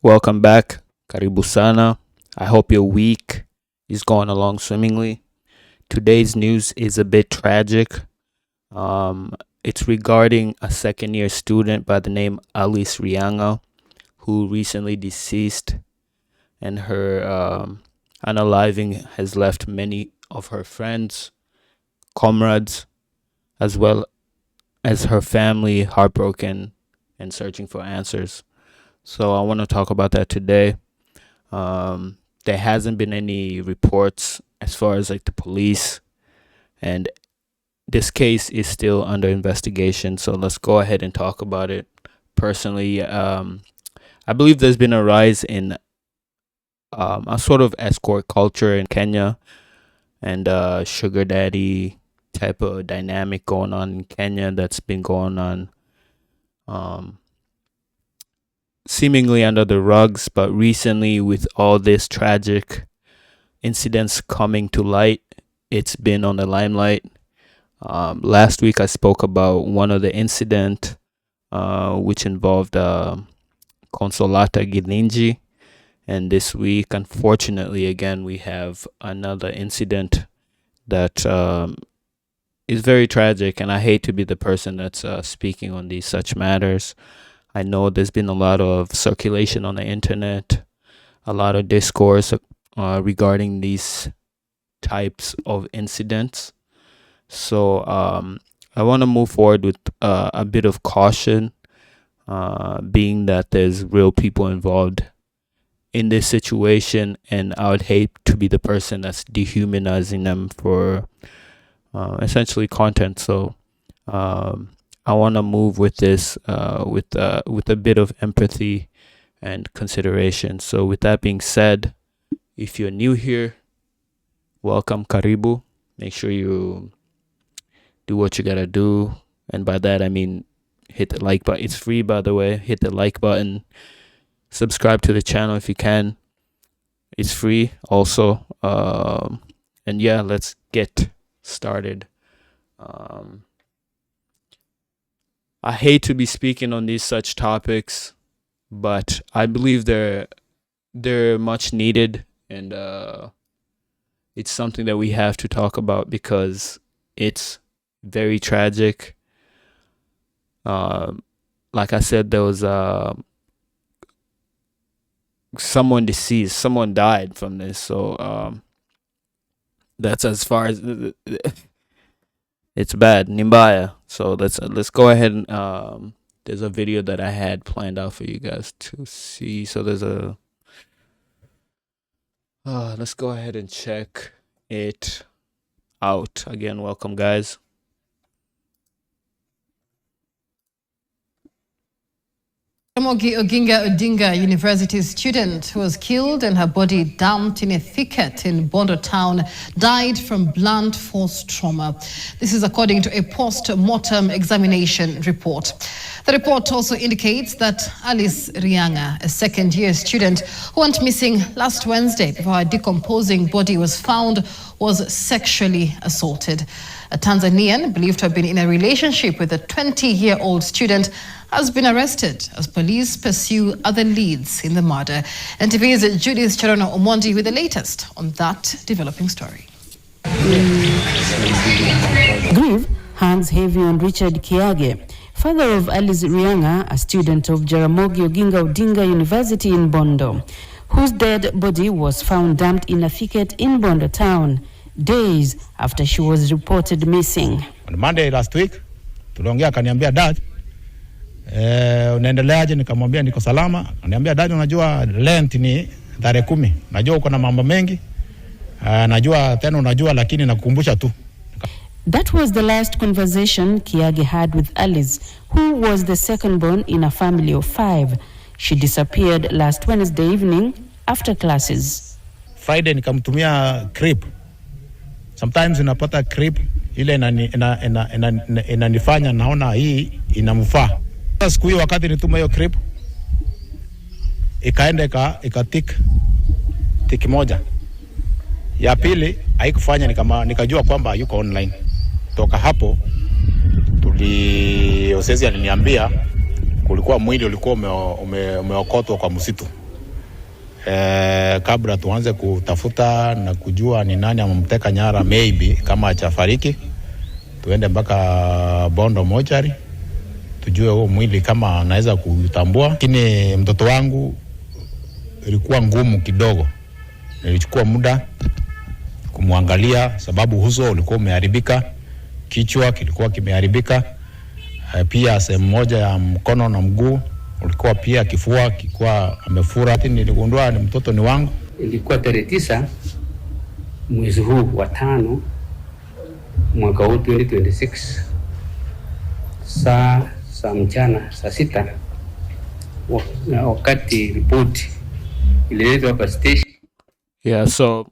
Welcome back. Karibu sana. I hope your week is going along swimmingly. Today's news is a bit tragic. It's regarding a second year student by the name Alice Rianga, who recently deceased, and her unaliving has left many of her friends, comrades, as well as her family heartbroken and searching for answers. So I want to talk about that today. There hasn't been any reports as far as like the police, and this case is still under investigation. So let's go ahead and talk about it. Personally, I believe there's been a rise in a sort of escort culture in Kenya, and sugar daddy type of dynamic going on in Kenya that's been going on seemingly under the rugs, but recently with all this tragic incidents coming to light, it's been on the limelight. Last week I spoke about one of the incident which involved Consolata Gininji, and this week unfortunately again we have another incident that is very tragic, and I hate to be the person that's speaking on these such matters. I know there's been a lot of circulation on the internet, a lot of discourse regarding these types of incidents. So I want to move forward with a bit of caution, being that there's real people involved in this situation, and I would hate to be the person that's dehumanizing them for essentially content. So I want to move with this with a bit of empathy and consideration. So with that being said, if you're new here, welcome, karibu. Make sure you do what you gotta do, and by that I mean hit the like button. It's free, by the way. Hit the like button, subscribe to the channel if you can. It's free also. And yeah, let's get started. I hate to be speaking on these such topics, but I believe they're much needed, and it's something that we have to talk about because it's very tragic. Like I said, there was someone deceased, someone died from this. So that's as far as it's bad, Nimbaya. So let's go ahead and there's a video that I had planned out for you guys to see. So there's a let's go ahead and check it out. Again, welcome guys. Jaramogi Odinga University student who was killed and her body dumped in a thicket in Bondo town died from blunt force trauma. This is according to a post-mortem examination report. The report also indicates that Alice Rianga, a second-year student who went missing last Wednesday before her decomposing body was found, was sexually assaulted. A Tanzanian believed to have been in a relationship with a 20-year-old student has been arrested as police pursue other leads in the murder. NTV's Judith Charono Omondi with the latest on that developing story. Grief hangs heavy on Richard Kiage, father of Alice Rianga, a student of Jaramogi Odinga University in Bondo, whose dead body was found dumped in a thicket in Bondo town, days after she was reported missing. On Monday last week, tuliongea akaniambia dad, unaendeleaje? Nikamwambia niko salama. Ananiambia dad, unajua lent ni tarehe 10. Najua uko na mambo mengi. Najua tena unajua, lakini nakukumbusha tu. That was the last conversation Kiage had with Alice, who was the second born in a family of 5. She disappeared last Wednesday evening after classes. Friday nikamtumia creep. Sometimes unapata creep ile inanifanya naona hii inamfaa. Siku hiyo wakati nituma hiyo creep ikaenda ikatik moja. Ya pili haikufanya, nikajua kwamba yuko online. Toka hapo osezi aliniambia kulikuwa mwili ulikuwa umeokotwa kwa msitu. kabla tuanze kutafuta na kujua ni nani amemteka nyara, maybe kama achafariki, tuende mpaka Bondo mochari tujue huo mwili kama anaweza kutambua. Lakini mtoto wangu ilikuwa ngumu kidogo, nilichukua muda kumwangalia sababu uso ulikuwa umeharibika, kichwa kilikuwa kimeharibika, pia sehemu moja ya mkono na mguu ulikuwa pia, kifua kilikuwa amefura. Niligundua ni mtoto ni wangu. Ilikuwa tarehe 9 mwezi huu wa 5 mwaka huu 2026, saa mchana saa 6, wakati ripoti ililetwa hapa station. Yeah, so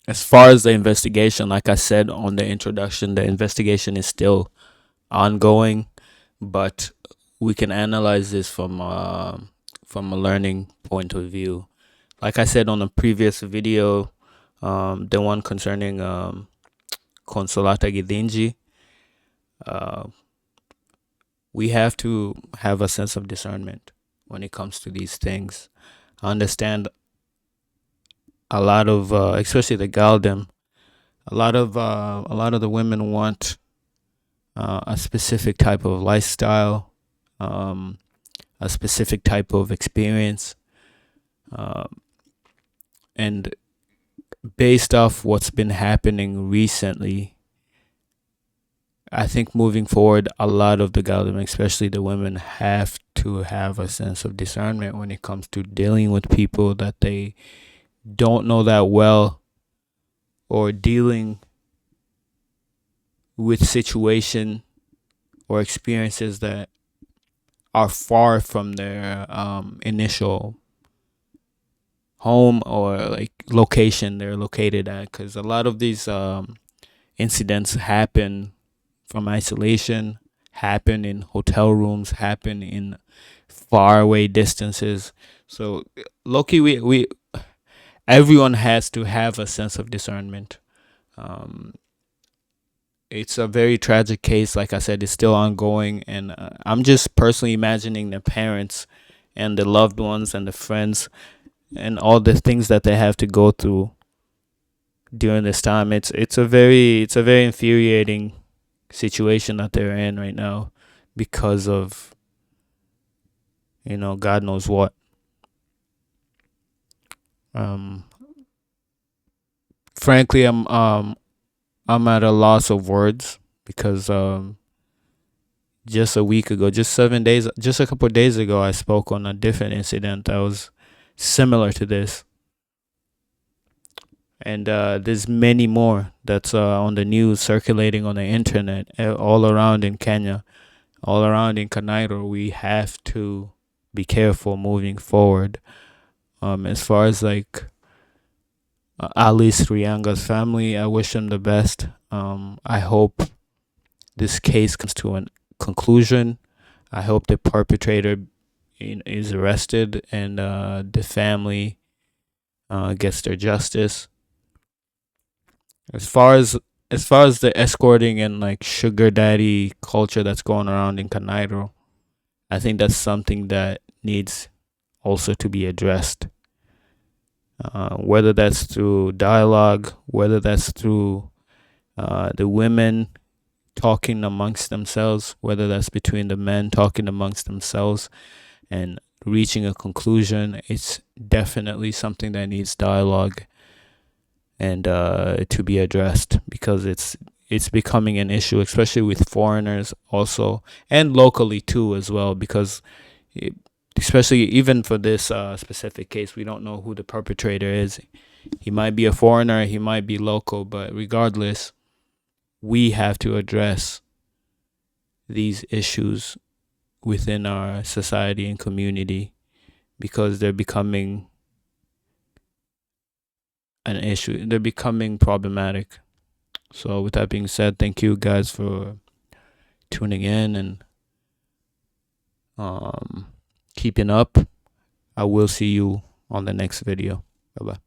as far as the investigation, like I said on the introduction, the investigation is still ongoing, but we can analyze this from a learning point of view. Like I said on the previous video, the one concerning Consolata Gidinji, we have to have a sense of discernment when it comes to these things. I understand a lot of, especially the Galdem, a lot of the women want a specific type of lifestyle, a specific type of experience, and based off what's been happening recently, I think moving forward, a lot of the Galdem, especially the women, have to have a sense of discernment when it comes to dealing with people that they don't know that well, or dealing with situation or experiences that are far from their initial home or like location they're located at, because a lot of these incidents happen from isolation, happen in hotel rooms, happen in faraway distances. So Loki, we everyone has to have a sense of discernment. It's a very tragic case. Like I said, it's still ongoing, and I'm just personally imagining the parents and the loved ones and the friends and all the things that they have to go through during this time. It's a very infuriating situation that they're in right now because of, God knows what. Frankly, I'm at a loss of words because just a week ago, just a couple of days ago, I spoke on a different incident that was similar to this. And there's many more that's on the news, circulating on the internet, all around in Kenya, all around in Kanairo. We have to be careful moving forward. As far as like Alice Rianga's family, I wish them the best. I hope this case comes to a conclusion. I hope the perpetrator is arrested and the family gets their justice. As far as the escorting and like sugar daddy culture that's going around in Kanairo, I think that's something that needs also to be addressed. Whether that's through dialogue, whether that's through the women talking amongst themselves, whether that's between the men talking amongst themselves and reaching a conclusion, it's definitely something that needs dialogue and to be addressed, because it's becoming an issue, especially with foreigners also, and locally too as well, because especially even for this specific case, we don't know who the perpetrator is. He might be a foreigner, he might be local, but regardless, we have to address these issues within our society and community, because they're becoming an issue. They're becoming problematic. So with that being said, thank you guys for tuning in and keeping up. I will see you on the next video. Bye-bye.